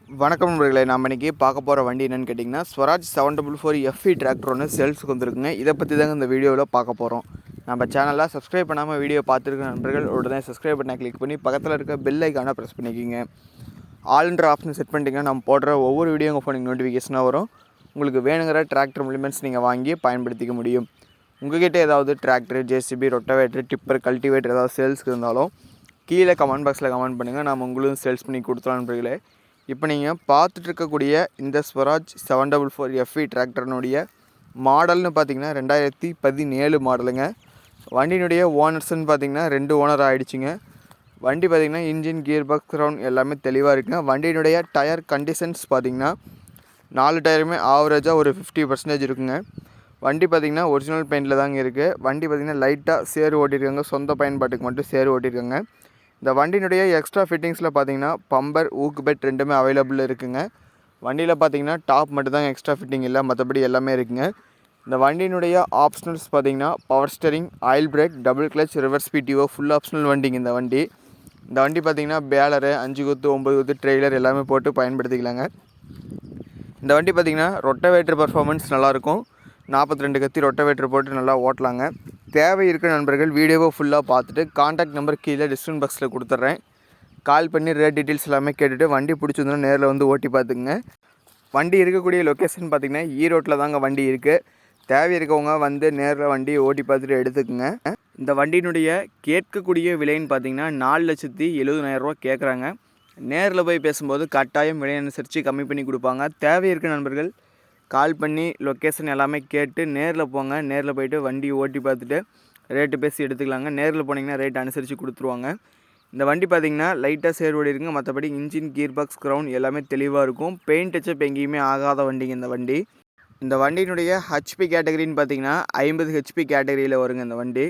வணக்கம் நண்பர்களே, நாம் இன்றைக்கி பார்க்க போகிற வண்டி என்னென்னு கேட்டிங்கன்னா ஸ்வராஜ் 744 எஃப்இ டிராக்டர் ஒன்று சேல்ஸுக்கு வந்துருக்குங்க. இதை பற்றி தாங்க இந்த வீடியோவில் பார்க்க போகிறோம். நம்ம சேனலில் சப்ஸ்கிரைப் பண்ணாமல் வீடியோ பார்த்துருக்க நண்பர்கள் உடனே சப்ஸ்கிரைப் பண்ண கிளிக் பண்ணி பக்கத்தில் இருக்க பெல் ஐக்கானை ப்ரெஸ் பண்ணிக்கிங்க. ஆல்ன்ற ஆப்ஷன் செட் பண்ணிட்டீங்கன்னா நம்ம போடுற ஒவ்வொரு வீடியோ உங்கள் ஃபோனுக்கு நோட்டிஃபிகேஷனாக வரும். உங்களுக்கு வேணுங்கிற டிராக்டர் இம்ப்ளிமெண்ட்ஸ் நீங்கள் வாங்கி பயன்படுத்திக்க முடியும். உங்கள்கிட்ட ஏதாவது tractor, JCB, rotavator, tipper, cultivator ஏதாவது சேல்ஸுக்கு இருந்தாலும் கீழே கமெண்ட் பாக்ஸில் கமெண்ட் பண்ணுங்கள். நம்ம உங்களுக்கு சேல்ஸ் பண்ணி கொடுத்துலாம் நண்பர்களே. இப்போ நீங்கள் பார்த்துட்டு இருக்கக்கூடிய இந்த ஸ்வராஜ் 744 எஃப்இ டிராக்டர்னுடைய மாடல்னு பார்த்தீங்கன்னா 2017 மாடலுங்க. வண்டியினுடைய ஓனர்ஸ்ன்னு பார்த்தீங்கன்னா 2 ஓனர் ஆகிடுச்சிங்க. வண்டி பார்த்திங்கன்னா இன்ஜின், கியர் பாக்ஸ், கிரவுண்ட் எல்லாமே தெளிவாக இருக்குங்க. வண்டியினுடைய டயர் கண்டிஷன்ஸ் பார்த்திங்கன்னா 4 டயருமே ஆவரேஜாக ஒரு 50% இருக்குங்க. வண்டி பார்த்திங்கன்னா ஒரிஜினல் பெயிண்டில் தாங்க இருக்குது. வண்டி பார்த்திங்கன்னா லைட்டாக சேறு ஓட்டியிருக்காங்க, சொந்த பயன்பாட்டுக்கு மட்டும் சேறு ஓட்டியிருக்காங்க. இந்த வண்டியினுடைய எக்ஸ்ட்ரா ஃபிட்டிங்ஸில் பார்த்தீங்கன்னா பம்பர், ஊக்கு பெட் ரெண்டுமே அவைலபிள் இருக்குங்க. வண்டியில் பார்த்தீங்கன்னா டாப் மட்டும் தான் எக்ஸ்ட்ரா ஃபிட்டிங் இல்லை, மற்றபடி எல்லாமே இருக்குங்க. இந்த வண்டியினுடைய ஆப்ஷனல்ஸ் பார்த்தீங்கன்னா power steering, oil break, double clutch, reverse p.t.o full optional வண்டிங்க இந்த வண்டி. இந்த வண்டி பார்த்தீங்கன்னா பேலரு 5 குத்து 9 குத்து ட்ரெய்லர் எல்லாமே போட்டு பயன்படுத்திக்கலாங்க. இந்த வண்டி பார்த்திங்கன்னா ரொட்டவேட்டர் பர்ஃபார்மன்ஸ் நல்லாயிருக்கும். 42 கத்தி ரொட்டவேட்டர் போட்டு நல்லா ஓட்டலாங்க. தேவை இருக்கிற நண்பர்கள் வீடியோவை ஃபுல்லாக பார்த்துட்டு கான்டாக்ட் நம்பர் கீழே டிஸ்கிரிப்ஷன் பாக்ஸில் கொடுத்துட்றேன். கால் பண்ணி ரேட் டீட்டெயில்ஸ் எல்லாமே கேட்டுட்டு வண்டி பிடிச்சிருந்தோன்னா நேரில் வந்து ஓட்டி பார்த்துக்குங்க. வண்டி இருக்கக்கூடிய லொக்கேஷன் பார்த்திங்கன்னா ஈரோட்டில் தாங்க வண்டி இருக்குது. தேவை இருக்கவங்க வந்து நேரில் வண்டி ஓட்டி பார்த்துட்டு எடுத்துக்குங்க. இந்த வண்டியினுடைய கேட்கக்கூடிய விலைன்னு பார்த்திங்கன்னா 4,70,70,000 ரூபா கேட்குறாங்க. நேரில் போய் பேசும்போது கட்டாயம் விலை அனுசரித்து கம்மி பண்ணி கொடுப்பாங்க. தேவை இருக்கிற நண்பர்கள் கால் பண்ணி லொக்கேஷன் எல்லாமே கேட்டு நேரில் போங்க. நேரில் போய்ட்டு வண்டி ஓட்டி பார்த்துட்டு ரேட்டு பேசி எடுத்துக்கலாங்க. நேரில் போனீங்கன்னா ரேட் அனுசரித்து கொடுத்துருவாங்க. இந்த வண்டி பார்த்திங்கன்னா லைட்டாக சேர் ஓடி இருக்குங்க. மற்றபடி இன்ஜின், கியர் பாக்ஸ், கிரவுண்ட் எல்லாமே தெளிவாக இருக்கும். பெயிண்ட் டச்சப் எங்கேயுமே ஆகாத வண்டிங்க இந்த வண்டி. இந்த வண்டியினுடைய ஹெச்பி கேட்டகரின்னு பார்த்திங்கன்னா 50 ஹெச்பி கேட்டகரியில் வருங்க இந்த வண்டி.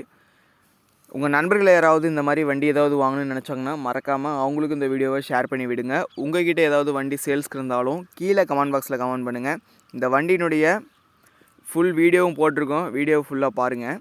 உங்கள் நண்பர்கள் யாராவது இந்த மாதிரி வண்டி ஏதாவது வாங்கணும்னு நினச்சாங்கன்னா மறக்காமல் அவங்களுக்கு இந்த வீடியோவை ஷேர் பண்ணி விடுங்க. உங்கள்கிட்ட ஏதாவது வண்டி சேல்ஸ்க்கு இருந்தாலும் கீழே கமெண்ட் பாக்ஸில் கமெண்ட் பண்ணுங்கள். இந்த வண்டியினுடைய ஃபுல் வீடியோவும் போட்டிருக்கோம். வீடியோ ஃபுல்லாக பாருங்கள்.